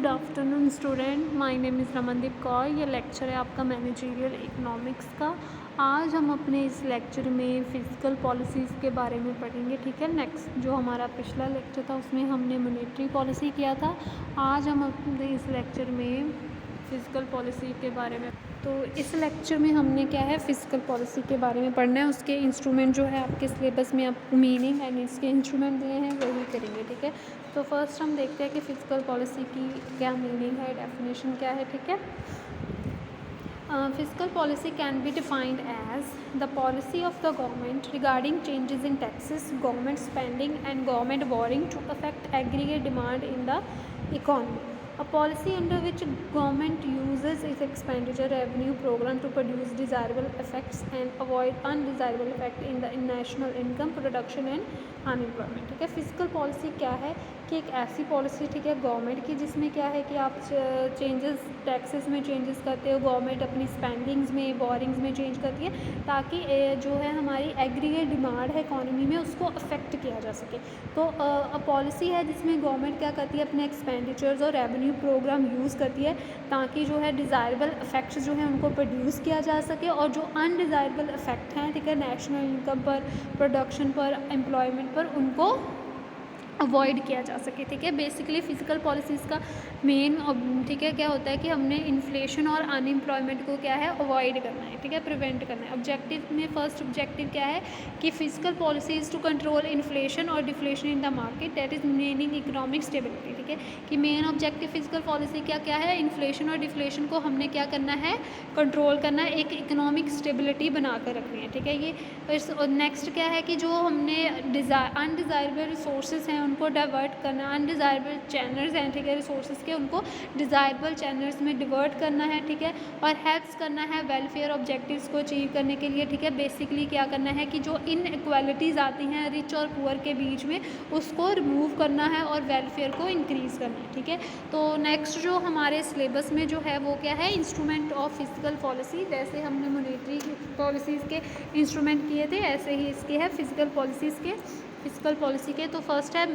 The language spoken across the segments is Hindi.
Good afternoon student, my name is Ramandeep Kaur. ये लेक्चर है आपका मैनेजरियल इकोनॉमिक्स का। आज हम अपने इस लेक्चर में फ़िज़िकल पॉलिसीज़ के बारे में पढ़ेंगे। ठीक है, नेक्स्ट जो हमारा पिछला लेक्चर था उसमें हमने मॉनेटरी पॉलिसी किया था। आज हम अपने इस लेक्चर में फ़िज़िकल पॉलिसी के बारे में, तो इस लेक्चर में हमने क्या है फ़िज़िकल पॉलिसी के बारे में पढ़ना है। उसके इंस्ट्रूमेंट जो है आपके सिलेबस में आपको मीनिंग एंड इसके इंस्ट्रूमेंट दिए हैं वही करेंगे। ठीक है, तो फर्स्ट हम देखते हैं कि फ़िज़िकल पॉलिसी की क्या मीनिंग है, डेफिनेशन क्या है। ठीक है, fiscal policy can be defined as the policy of the government regarding changes in taxes, government spending and government borrowing to affect aggregate demand in the economy. A policy under which government uses its expenditure revenue program to produce desirable effects and avoid undesirable effect in the national income, production and unemployment. ठीक है, फिजिकल पॉलिसी क्या है कि एक ऐसी पॉलिसी, ठीक है, गवर्नमेंट की जिसमें क्या है कि आप चेंजेस टैक्सेस में चेंजेस करते हो, गवर्नमेंट अपनी स्पेंडिंग्स में बोरिंग्स में चेंज करती है ताकि जो है हमारी एग्रीगेट डिमांड है इकॉनमी में उसको अफेक्ट किया जा सके। तो पॉलिसी है जिसमें गवर्नमेंट क्या करती है, अपने एक्सपेंडिचर्स और रेवेन्यू प्रोग्राम यूज़ करती है ताकि जो है डिज़ायरेबल इफेक्ट्स जो है उनको प्रोड्यूस किया जा सके और जो अनडिज़ायरेबल इफेक्ट हैं, ठीक है, नेशनल इनकम पर, प्रोडक्शन पर, एम्प्लॉयमेंट पर, उनको अवॉइड किया जा सके। ठीक है, बेसिकली फ़िज़िकल पॉलिसीज़ का मेन, ठीक है, क्या होता है कि हमने इन्फ्लेशन और अनएम्प्लॉयमेंट को क्या है अवॉइड करना है। ठीक है, प्रिवेंट करना है। ऑब्जेक्टिव में फर्स्ट ऑब्जेक्टिव क्या है कि physical policies to control inflation और deflation in the market, that is maintaining economic stability. ठीक है, कि मेन ऑब्जेक्टिव फ़िज़िकल पॉलिसी क्या है, इन्फ्लेशन और डिफ्लेशन को हमने क्या करना है, कंट्रोल करना है, एक इकोनॉमिक स्टेबिलिटी बना कर रखनी है। ठीक है, ये नेक्स्ट क्या है कि जो हमने अनडिज़ायरेबल रिसोर्सेज हैं उनको डाइवर्ट करना, अनडिज़ायरेबल चैनल्स हैं, ठीक है, रिसोर्सेज के, उनको डिज़ायरेबल चैनल्स में डिवर्ट करना है। ठीक है, और हेल्प्स करना है वेलफेयर ऑब्जेक्टिव्स को अचीव करने के लिए। ठीक है, बेसिकली क्या करना है कि जो इनइक्वालिटीज़ आती हैं रिच और पुअर के बीच में उसको रिमूव करना है और वेलफेयर को इंक्रीज़ करना है। ठीक है, तो नेक्स्ट जो हमारे सिलेबस में जो है वो क्या है, इंस्ट्रूमेंट ऑफ फिजिकल पॉलिसी। जैसे हमने मॉनेटरी पॉलिसीज़ के इंस्ट्रूमेंट किए थे ऐसे ही इसके है फ़िज़िकल पॉलिसी के। तो फर्स्ट है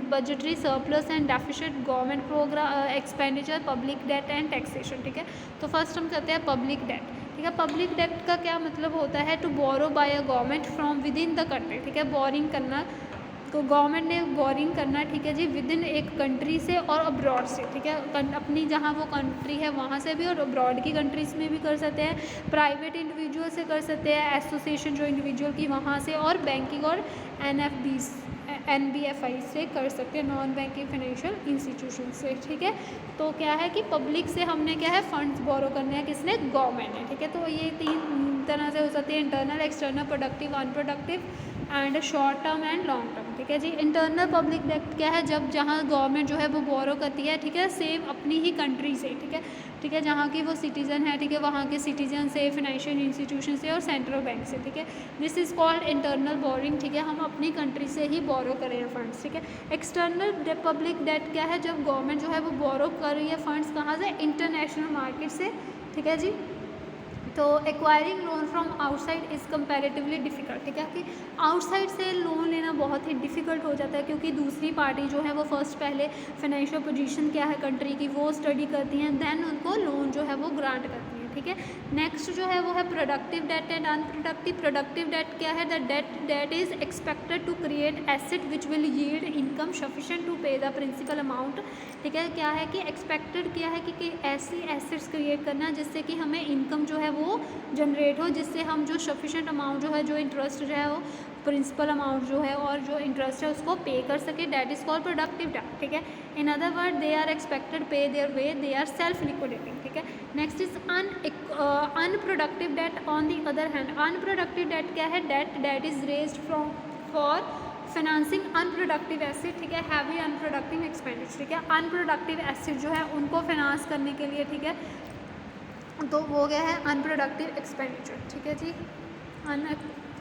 budgetary surplus and deficit, government programme expenditure, public debt and taxation. ठीक है, तो फर्स्ट हम करते हैं पब्लिक डेट। ठीक है, पब्लिक डेट का क्या मतलब होता है, to borrow by a government from within the country. ठीक है, बोरिंग करना, तो गवर्नमेंट ने बोरिंग करना, ठीक है जी, विद इन एक कंट्री से और अब्रॉड से। ठीक है, अपनी जहाँ वो कंट्री है वहाँ से भी और अब्रॉड की कंट्रीज़ में भी कर सकते हैं, प्राइवेट इंडिविजुअल से कर सकते हैं, एसोसिएशन जो इंडिविजुअल की वहाँ से, और बैंकिंग और NBFI से कर सकते हैं, नॉन बैंकिंग फाइनेंशियल इंस्टीट्यूशन से। ठीक है, तो क्या है कि पब्लिक से हमने क्या है फंड्स बोरो करने हैं, किसने, गवर्नमेंट ने। ठीक है, तो ये तीन तरह से हो सकती है, internal, external, productive, unproductive and short term and long term. ठीक है जी, इंटरनल पब्लिक डेट क्या है, जब जहाँ गवर्नमेंट जो है वो बोरो करती है, ठीक है, सेम अपनी ही कंट्री से। ठीक है, जहाँ की वो सिटीज़न है, ठीक है, वहाँ के सिटीजन से, फाइनेंशियल इंस्टीट्यूशन से और सेंट्रल बैंक से। ठीक है, this is called internal boring. ठीक है, हम अपनी कंट्री से ही बोरो करें हैं फंड्स। ठीक है, एक्सटर्नल पब्लिक डेट क्या है, जब गवर्नमेंट जो है वो बोरो कर रही है फंड्स कहाँ से, इंटरनेशनल मार्केट से। ठीक है जी, तो acquiring loan from outside is comparatively difficult. ठीक है, कि आउटसाइड से लोन लेना बहुत ही डिफ़िकल्ट हो जाता है क्योंकि दूसरी पार्टी जो है वो फर्स्ट पहले फाइनेंशियल पोजीशन क्या है कंट्री की वो स्टडी करती हैं, देन उनको लोन जो है वो ग्रांट करती हैं। ठीक है, नेक्स्ट जो है वो है productive debt and unproductive. Productive debt क्या है, the debt that is expected to create asset which will yield income sufficient to pay the principal amount. ठीक है, क्या है कि एक्सपेक्टेड क्या है कि ऐसी एसेट्स क्रिएट करना जिससे कि हमें इनकम जो है वो जनरेट हो, जिससे हम जो सफिशिएंट अमाउंट जो है, जो इंटरेस्ट जो है वो प्रिंसिपल अमाउंट जो है और जो इंटरेस्ट है उसको पे कर सके, that is called productive debt. ठीक है, in other word they are expected pay their way, they are self liquidating. ठीक है, next is unproductive debt. On the other hand unproductive debt क्या है, debt is raised from for financing unproductive asset. ठीक है, हैवी अनप्रोडक्टिव एक्सपेंडिचर। ठीक है, अनप्रोडक्टिव एसेट जो है उनको फाइनेंस करने के लिए, ठीक है, तो वो क्या है, अनप्रोडक्टिव एक्सपेंडिचर। ठीक है जी,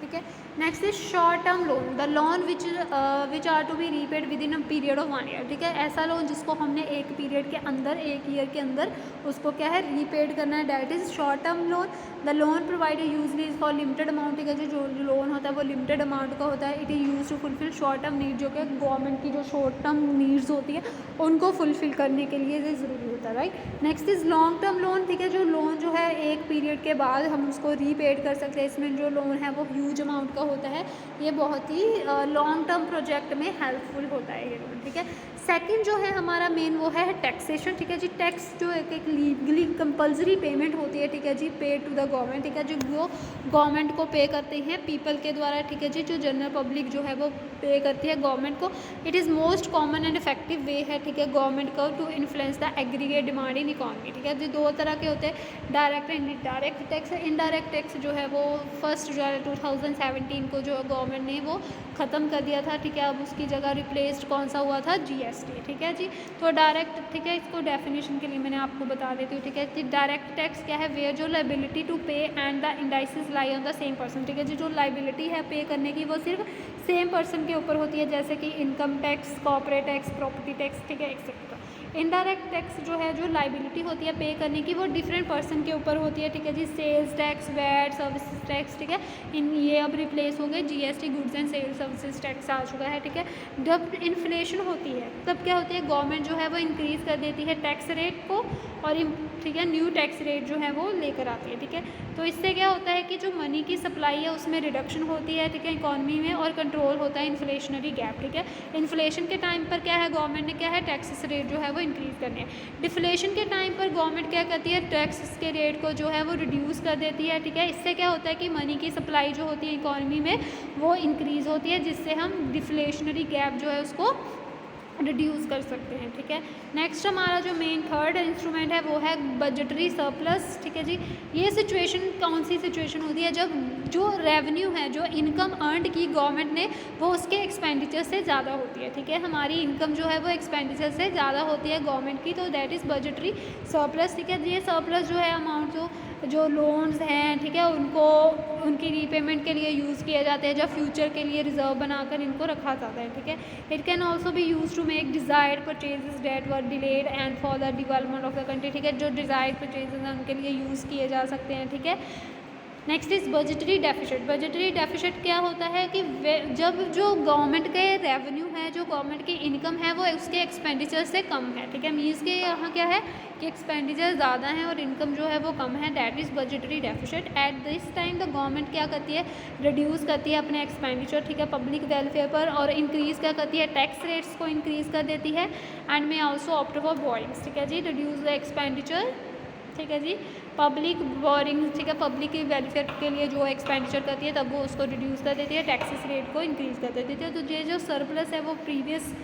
ठीक है, next is short term loan, the loan which are to be repaid within a period of 1 year, ठीक है। ऐसा लोन जिसको हमने एक पीरियड के अंदर, एक ईयर के अंदर उसको क्या है रीपेड करना है, that is short term loan. The loan provided usually is for limited amount, ठीक है। जो लोन होता है वो लिमिटेड अमाउंट का होता है। It is use to fulfil short term need, जो कि गवर्नमेंट की जो शॉर्ट टर्म नीड्स होती है उनको फुलफिल करने के लिए ये ज़रूरी होता है, right. Next is long term loan, ठीक है। जो लोन जो है एक पीरियड के बाद हम उसको रीपेड कर सकते हैं, इसमें जो लोन है वो ह्यूज अमाउंट का होता है, ये बहुत ही लॉन्ग टर्म प्रोजेक्ट में हेल्पफुल होता है ये लोन, ठीक है। सेकंड जो है हमारा मेन वो है टैक्सेशन, ठीक है जी। टैक्स जो एक लीगली कंपल्सरी पेमेंट होती है, ठीक है जी, पे टू द गवर्नमेंट, ठीक है। जो वो गवर्नमेंट को पे करते हैं पीपल के द्वारा, ठीक है जी। जो जनरल पब्लिक जो है वो पे करती है गवर्नमेंट को। It is most common and effective way है, ठीक है, गवर्नमेंट को to influence the aggregate demand in economy, ठीक है जी। दो तरह के होते हैं, direct and indirect tax. Indirect tax जो है वो 1 जुलाई 2017 को जो गवर्नमेंट ने वो ख़त्म कर दिया था, ठीक है। अब उसकी जगह रिप्लेस्ड कौन सा हुआ था, जीएसटी, ठीक है जी। तो डायरेक्ट, ठीक है, इसको डेफिनेशन के लिए मैंने आपको बता देती हूँ, ठीक है जी। डायरेक्ट टैक्स क्या है, वेयर जो लाइबिलिटी टू पे and the indices lie on the same person, ठीक है जी। जो लाइबिलिटी है पे करने की वो सिर्फ सेम पर्सन के ऊपर होती है, जैसे कि income tax, corporate tax, property tax, ठीक है, एक्सेट्रा। इनडायरेक्ट टैक्स जो है, जो लाइबिलिटी होती है पे करने की, वो डिफरेंट पर्सन के ऊपर होती है, ठीक है जी। Sales tax, VAT, services tax, ठीक है, ये अब रिप्लेस हो गए GST, goods and sales services tax आ चुका है, ठीक है। जब इन्फ्लेशन होती है तब क्या होती है, गवर्नमेंट जो है वो इंक्रीज़ कर देती है टैक्स रेट को, और ठीक है न्यू टैक्स रेट जो है वो लेकर आती है, ठीक है। तो इससे क्या होता है कि जो मनी की सप्लाई है उसमें रिडक्शन होती है, ठीक है, इकॉनमी में, और कंट्रोल होता है इन्फ्लेशनरी गैप, ठीक है। इन्फ्लेशन के टाइम पर क्या है, गवर्नमेंट ने क्या है, टैक्सेस रेट जो है वो इंक्रीज़ करने हैं। डिफ्लेशन के टाइम पर गवर्नमेंट क्या करती है, टैक्सेस के रेट को जो है वो रिड्यूस कर देती है, ठीक है। इससे क्या होता है कि मनी की सप्लाई जो होती है इकॉनमी में वो इंक्रीज़ होती है, जिससे हम डिफ्लेशनरी गैप जो है उसको रिड्यूस कर सकते हैं, ठीक है। नेक्स्ट हमारा जो मेन थर्ड इंस्ट्रूमेंट है वो है बजटरी सरप्लस, ठीक है जी। ये सिचुएशन कौन सी सिचुएशन होती है, जब जो रेवेन्यू है, जो इनकम अर्न की गवर्नमेंट ने, वो उसके एक्सपेंडिचर से ज़्यादा होती है, ठीक है। हमारी इनकम जो है वो एक्सपेंडिचर से ज़्यादा होती है गवर्नमेंट की, तो दैट इज़ बजटरी सरप्लस, ठीक है। ये सरप्लस जो है अमाउंट जो लोन्स हैं, ठीक है, उनको उनकी रीपेमेंट के लिए यूज़ किए जाते हैं, जब फ्यूचर के लिए रिजर्व बनाकर इनको रखा जाता है, ठीक है। It can also be use to make desired purchases that were delayed and for the development of the country, ठीक है। जो डिज़ायर्ड परचेजेस हैं उनके लिए यूज़ किए जा सकते हैं, ठीक है। Next is budgetary deficit. Budgetary deficit क्या होता है कि जब जो गवर्नमेंट के रेवेन्यू है, जो गवर्नमेंट की इनकम है, वो उसके एक्सपेंडिचर से कम है, ठीक है। मीन्स के यहाँ क्या है कि एक्सपेंडिचर ज़्यादा है और इनकम जो है वो कम है, that is budgetary deficit. At this time the government क्या करती है, रिड्यूस करती है अपने एक्सपेंडिचर, ठीक है, पब्लिक वेलफेयर पर, और इंक्रीज़ क्या करती है, टैक्स रेट्स को इंक्रीज़ कर देती है, and may also opt for borings, ठीक है जी, रिड्यूस द एक्सपेंडिचर, ठीक है जी। पब्लिक बोरिंग, ठीक है, पब्लिक की वेलफेयर के लिए जो एक्सपेंडिचर करती है तब वो उसको रिड्यूस कर देती है, टैक्सेस रेट को इंक्रीज़ कर देती है। तो ये जो सरप्लस है वो प्रीवियस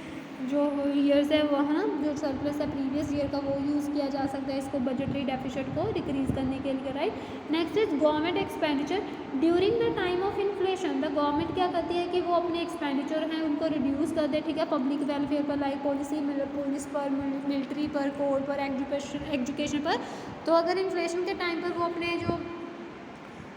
जो ईयर्स है वो है ना, जो सरप्लस है प्रीवियस ईयर का, वो यूज़ किया जा सकता है इसको बजटरी डेफिसिट को डिक्रीज़ करने के लिए, right. Next is government expenditure during the time of inflation. The government क्या करती है कि वो अपने एक्सपेंडिचर हैं उनको रिड्यूस कर दे, ठीक है, पब्लिक वेलफेयर पर, लाइक पॉलिसी, पुलिस पर, मिलिट्री पर, कोर्ट पर, एजुकेशन पर। तो अगर इन्फ्लेशन के टाइम पर वो अपने जो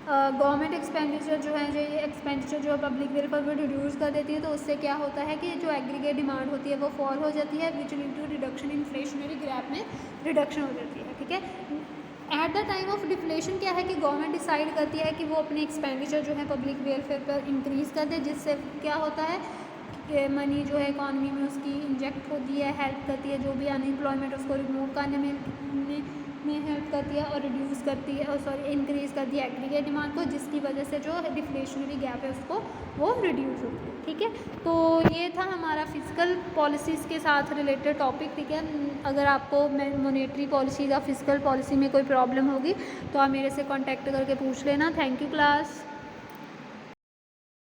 गवर्नमेंट एक्सपेंडिचर जो है, जो ये एक्सपेंडिचर जो पब्लिक वेलफेयर पर रिड्यूस कर देती है, तो उससे क्या होता है कि जो एग्रीगेट डिमांड होती है वो फॉल हो जाती है, which lead to reduction inflationary gap में रिडक्शन हो जाती है, ठीक है। At the time of deflation क्या है कि गवर्नमेंट डिसाइड करती है कि वो अपने एक्सपेंडिचर जो है पब्लिक वेलफेयर पर इंक्रीज़ कर दे, जिससे क्या होता है कि मनी जो है इकॉनमी में उसकी इंजेक्ट होती है, हेल्प करती है, जो भी अनएम्प्लॉयमेंट उसको रिमूव करने में हेल्प करती है, और रिड्यूस करती है, और सॉरी इंक्रीज़ करती है एग्रीगेट डिमांड को, जिसकी वजह से जो डिफ्लेशनरी गैप है उसको वो रिड्यूस होती है, ठीक है। तो ये था हमारा फिजिकल पॉलिसीज़ के साथ रिलेटेड टॉपिक, ठीक है। अगर आपको मॉनेटरी पॉलिसी या फिजिकल पॉलिसी में कोई प्रॉब्लम होगी तो आप मेरे से कॉन्टैक्ट करके पूछ लेना। Thank you class.